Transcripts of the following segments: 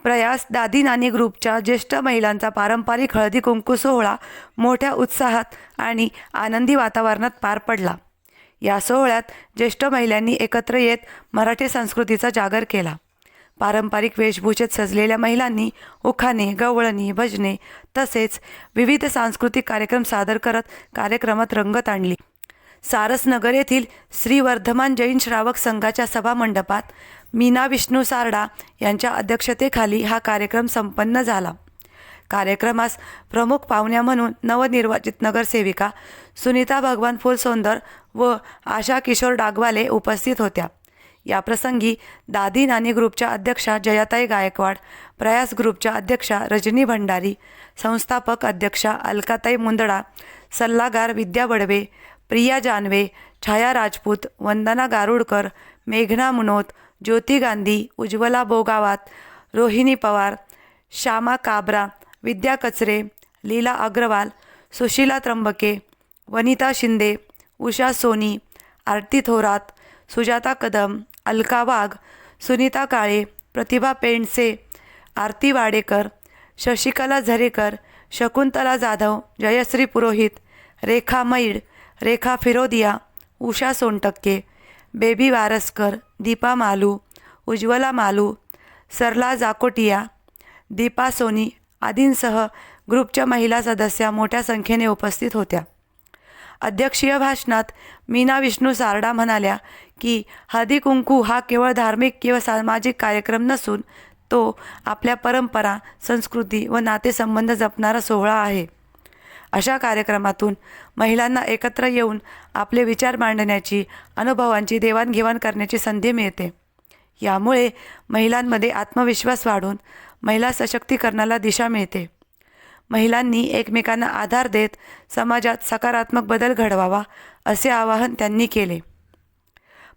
प्रयास दादी नानी ग्रुपच्या ज्येष्ठ महिलांचा पारंपरिक हळदी कुंकू सोहळा मोठ्या उत्साहात आणि आनंदी वातावरणात पार पडला. या सोहळ्यात ज्येष्ठ महिलांनी एकत्र येत मराठी संस्कृतीचा जागर केला. पारंपरिक वेशभूषेत सजलेल्या महिलांनी उखाणे, गवळणी, भजने तसेच विविध सांस्कृतिक कार्यक्रम सादर करत कार्यक्रमात रंगत आणली. सारसनगर येथील श्री वर्धमान जैन श्रावक संघाच्या सभामंडपात मीना विष्णू सारडा यांच्या अध्यक्षतेखाली हा कार्यक्रम संपन्न झाला. कार्यक्रमास प्रमुख पाहुण्या म्हणून नवनिर्वाचित नगरसेविका सुनीता भगवान फुलसौंदर व आशा किशोर डागवाले उपस्थित होत्या. याप्रसंगी दादी नानी ग्रुपच्या अध्यक्षा जयाताई गायकवाड, प्रयास ग्रुपच्या अध्यक्षा रजनी भंडारी, संस्थापक अध्यक्षा अलकाताई मुंदडा, सल्लागार विद्या बडवे, प्रिया जानवे, छाया राजपूत, वंदना गारुडकर, मेघना मुनोत, ज्योती गांधी, उज्ज्वला बोगावात, रोहिणी पवार, श्यामा काबरा, विद्या कचरे, लीला अग्रवाल, सुशीला त्र्यंबके, वनिता शिंदे, उषा सोनी, आरती थोरात, सुजाता कदम, अलका वाघ, सुनीता काळे, प्रतिभा पेंडसे, आरती वाडेकर, शशिकला झरेकर, शकुंतला जाधव, जयश्री पुरोहित, रेखा मैड, रेखा फिरोदिया, उषा सोनटक्के, बेबी वारसकर, दीपा मालू, उज्ज्वला मालू, सरला जाकोटिया, दीपा सोनी आदींसह ग्रुपच्या महिला सदस्या मोठ्या संख्येने उपस्थित होत्या. अध्यक्षीय भाषणात मीना विष्णू सारडा म्हणाल्या की हळदी कुंकू हा केवळ धार्मिक किंवा सामाजिक कार्यक्रम नसून तो आपल्या परंपरा, संस्कृती व नातेसंबंध जपणारा सोहळा आहे. अशा कार्यक्रमातून महिलांना एकत्र येऊन आपले विचार मांडण्याची, अनुभवांची देवाणघेवाण करण्याची संधी मिळते. यामुळे महिलांमध्ये आत्मविश्वास वाढून महिला सशक्तीकरणाला दिशा मिळते. महिलांनी एकमेकांना आधार देत समाजात सकारात्मक बदल घडवावा असे आवाहन त्यांनी केले.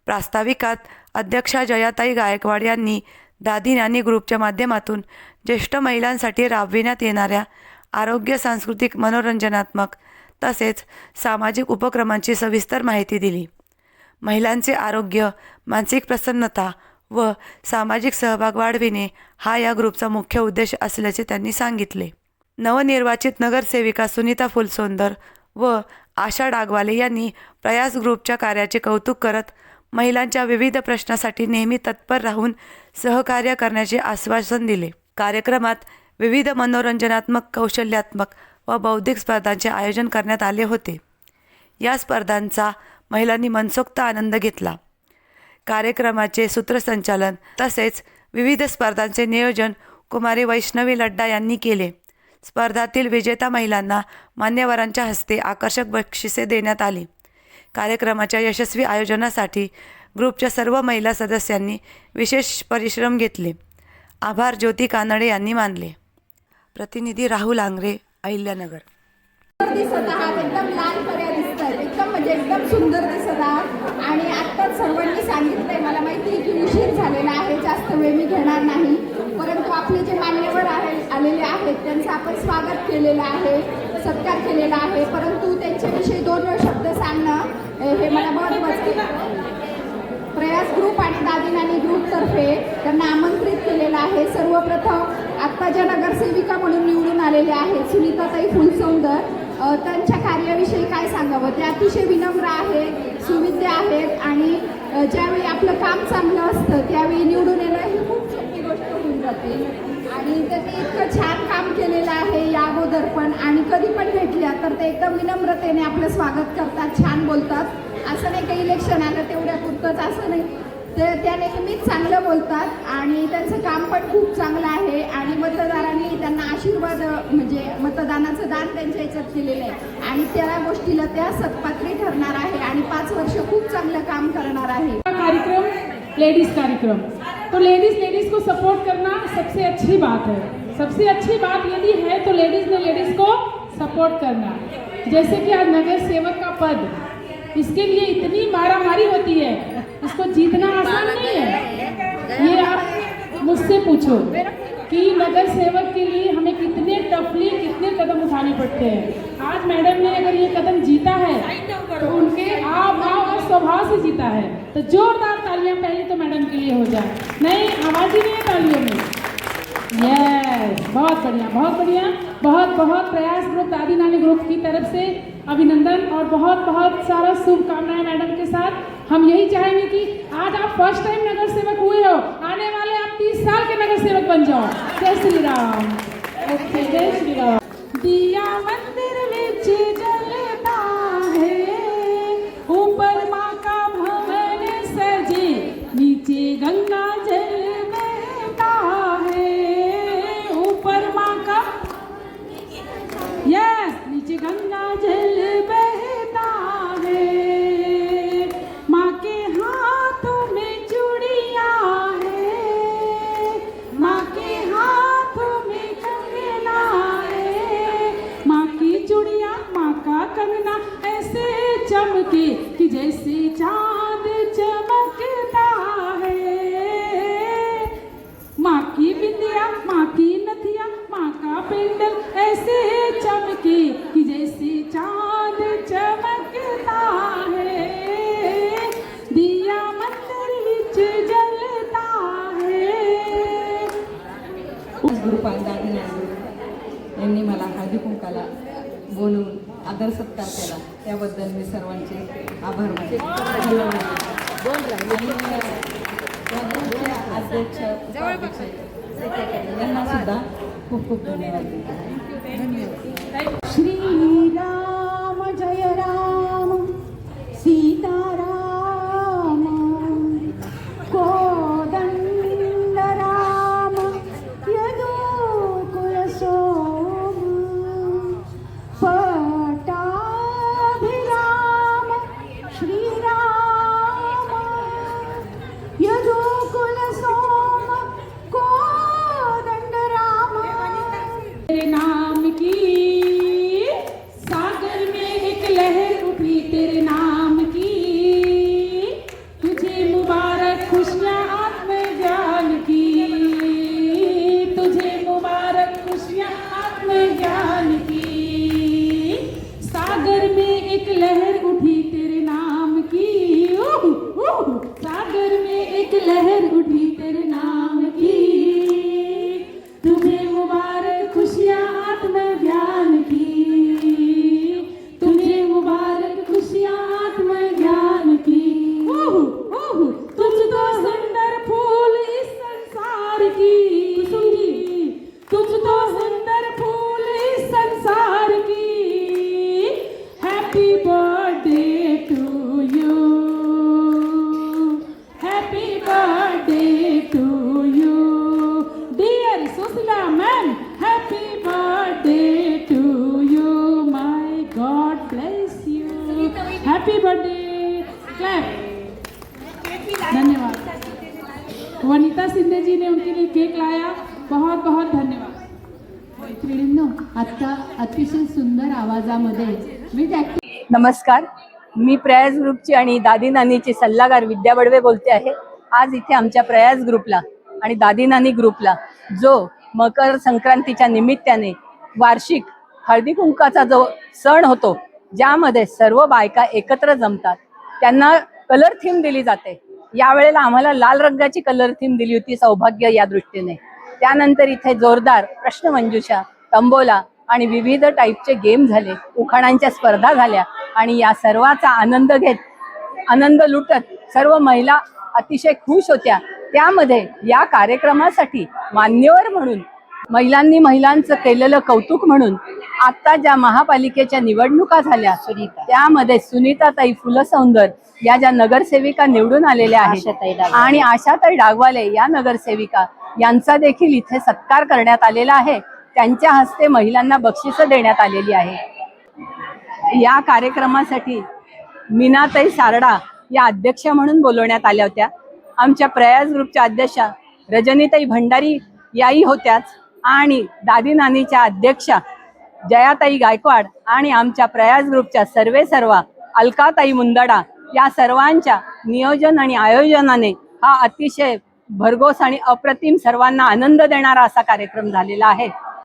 प्रास्ताविकात अध्यक्षा जयाताई गायकवाड यांनी दादी नानी ग्रुपच्या माध्यमातून ज्येष्ठ महिलांसाठी राबविण्यात येणाऱ्या आरोग्य, सांस्कृतिक, मनोरंजनात्मक तसेच सामाजिक उपक्रमांची सविस्तर माहिती दिली. महिलांचे आरोग्य, मानसिक प्रसन्नता व सामाजिक सहभाग वाढविणे हा या ग्रुपचा मुख्य उद्देश असल्याचे त्यांनी सांगितले. नवनिर्वाचित नगरसेविका सुनीता फुलसौंदर व आशा डागवाले यांनी प्रयास ग्रुपच्या कार्याचे कौतुक करत महिलांच्या विविध प्रश्नासाठी नेहमी तत्पर राहून सहकार्य करण्याचे आश्वासन दिले. कार्यक्रमात विविध मनोरंजनात्मक, कौशल्यात्मक व बौद्धिक स्पर्धांचे आयोजन करण्यात आले होते. या स्पर्धांचा महिलांनी मनसोक्त आनंद घेतला. कार्यक्रमाचे सूत्रसंचालन तसेच विविध स्पर्धांचे नियोजन कुमारी वैष्णवी लड्डा यांनी केले. स्पर्धातील विजेता महिलांना मान्यवरांच्या हस्ते आकर्षक बक्षिसे देण्यात आली. कार्यक्रमाच्या यशस्वी आयोजनासाठी ग्रुपच्या सर्व महिला सदस्यांनी विशेष परिश्रम घेतले. आभार ज्योती कानडे यांनी मानले. प्रतिनिधी राहुल आंग्रे, अहिल्यानगर. दिसत आहात, एकदम लाल पर्या दिसतात, एकदम म्हणजे एकदम सुंदर दिसत आहात. आणि आत्ताच सर्वांनी सांगितलंय, मला माहिती आहे की उशीर झालेला आहे, जास्त वेळ मी घेणार नाही. परंतु आपले जे मान्यवर आलेले आहेत त्यांचं आपण स्वागत केलेलं आहे, सत्कार केलेला आहे. परंतु त्यांच्याविषयी दोन शब्द सांगणं हे मला महत्त्वाचं आहे. प्रयास ग्रुप आणि दादी नानी ग्रुपतर्फे त्यांना आमंत्रित केलेलं आहे. सर्वप्रथम आत्ता ज्या नगरसेविका म्हणून निवडून आलेल्या आहेत सुनीताताई फुलसौंदर, त्यांच्या कार्याविषयी काय सांगावं. ते अतिशय विनम्र आहेत, सुविद्य आहेत आणि ज्यावेळी आपलं काम चांगलं असतं त्यावेळी निवडून येणं ही खूप सोपी गोष्ट होऊन जाते. आणि त्यांनी इतकं छान काम केलेलं आहे या अगोदर पण, आणि कधी पण भेटल्या तर ते एकदम विनम्रतेने आपलं स्वागत करतात, छान बोलतात. असं नाही काही इलेक्शन आलं तेवढ्या पुरतंच असं नाही, त्या नेहमीच चांगलं बोलतात आणि त्यांचं काम पण खूप चांगलं आहे. आणि मतदारांनी त्यांना आशीर्वाद म्हणजे मतदानाचं दान त्यांच्या याच्यात केलेलं आहे आणि त्या गोष्टीला त्या सत्पात्री ठरणार आहे आणि 5 वर्ष खूप चांगलं काम करणार आहे. कार्यक्रम लेडीज कार्यक्रम, तो लेडीज को सपोर्ट करना सबसे अच्छी बात है. सबसे अच्छी बात यदि है तो लेडीज ने लेडीज को सपोर्ट करना. जैसे कि आज नगर सेवक का पद, इसके लिए इतनी मारामारी होती है, इसको जीतना आसान नहीं है. ये आप मुझसे पूछो कि नगर सेवक के लिए हमें कितने कदम उठाने पड़ते हैं. आज मैडम ने अगर ये कदम जीता है तो उनके हाव भाव और स्वभाव से जीता है. तो जोरदार तालियां पहले तो मैडम के लिए हो जाए. नहीं, आवाज ही नहीं है तालियों में. बहुत बढ़िया, बहुत बढ़िया। बहुत बहुत प्रयास ग्रुप, दादी नानी ग्रुप की तरफ से अभिनंदन और बहुत बहुत सारा शुभकामनाएं मैडम के साथ। हम यही चाहेंगे कि आज आप फर्स्ट टाइम नगर सेवक हुए हो, आने वाले आप 30 साल के नगर सेवक बन जाओ। जय श्री राम। ओके, जय श्री राम। दिया मंदिर विच जलता है, ऊपर माँ का भवन सजे, नीचे गंगा जल बहता है, ऊपर माँ का यस नीचे गंगा जल बहता है, माँ के हाथों में चूड़ियाँ है, माँ के हाथों में कंगना है, माँ की चूड़ियाँ माँ का कंगना ऐसे चमके कि जैसे चाँद चमकता है, माँ की बिंदिया माँ की नथिया माँ का पेंडल ऐसे चमके कि जैसे चाँद चमकता है, दिया मंदिर विच जलता है। गुरुपाल दादी यांनी मला हळदी कुंकाला बोलवून आदर सत्कार केला, त्याबद्दल मी सर्वांचे आभार मानते। अध्यक्ष उपाध्यक्ष यांना सुद्धा खूप खूप धन्यवाद। श्री राम जय राम सीता राम कोदंड राम यदुकुल सोम पटाभिराम श्री राम यदुकुल सोम कोदंड राम। तेरे नाम की सागर में एक लहर उठी, तेरे नाम की तुझे मुबारक खुशियाँ आत्मज्ञान की, तुझे मुबारक खुशियाँ आत्मज्ञान की, सागर में एक लहर उठी तेरे नाम की, सागर में एक लहर उठी तेरे नाम की, तुम्हें मुबारक खुशियाँ आत्मज्ञान की, तुम्हें मुबारक खुशियाँ आत्मज्ञान की। तुझ तो सुंदर फूल इस संसार की, तुझ तो सुंदर फूल इस संसार की, happy birthday to you, happy birthday to you dear Sushila ma'am, happy birthday to you, my god bless you, happy birthday. Clap. धन्यवाद। वनिता सिंधे जी ने उनके लिए केक लाया, बहुत बहुत धन्यवाद। मैत्रिणींनो, आता अतिशय सुंदर आवाजामध्ये मी नमस्कार, मी प्रयास ग्रुपची आणि दादी नानीची सल्लागार विद्या बडवे बोलते आहे। आज इथे आमच्या प्रयास ग्रुपला आणि दादी नानी ग्रुपला जो मकर संक्रांतीच्या निमित्ताने वार्षिक हळदी कुंकाचा जो सण होतो, ज्यामध्ये सर्व बायका एकत्र जमतात, त्यांना कलर थीम दिली जाते। यावेळेला आम्हाला लाल रंगाची कलर थीम दिली होती सौभाग्य या दृष्टीने। त्यानंतर इथे जोरदार प्रश्नमंजुषा, तंबोला आणि विविध टाईपचे गेम झाले, उखाणांच्या स्पर्धा झाल्या आणि या सर्वाचा आनंद लुटत सर्व महिला अतिशय खुश होत्या। त्यामध्ये या कार्यक्रमासाठी मान्यवर म्हणून महिलांचं केलेलं कौतुक म्हणून आता ज्या महापालिकेच्या निवडणुका झाल्या त्यामध्ये सुनीताताई फुलसौंदर या ज्या नगरसेविका निवडून आलेल्या आहेत आणि आशाताई डागवाले या नगरसेविका यांचा देखील इथे सत्कार करण्यात आलेला आहे। त्यांच्या हस्ते महिलांना बक्षिसं देण्यात आलेली आहे। या कार्यक्रमासाठी मीनाताई सारडा या अध्यक्ष म्हणून बोलवण्यात आल्या होत्या। आमच्या प्रयास ग्रुपच्या अध्यक्षा रजनीताई भंडारी याही होत्याच आणि दादी नानीच्या अध्यक्षा जयाताई गायकवाड आणि आमच्या प्रयास ग्रुपच्या सर्व अलकाताई मुंदडा या सर्वांच्या नियोजन आणि आयोजनाने हा अतिशय भरघोस आणि अप्रतिम सर्वांना आनंद देणारा असा कार्यक्रम झालेला आहे।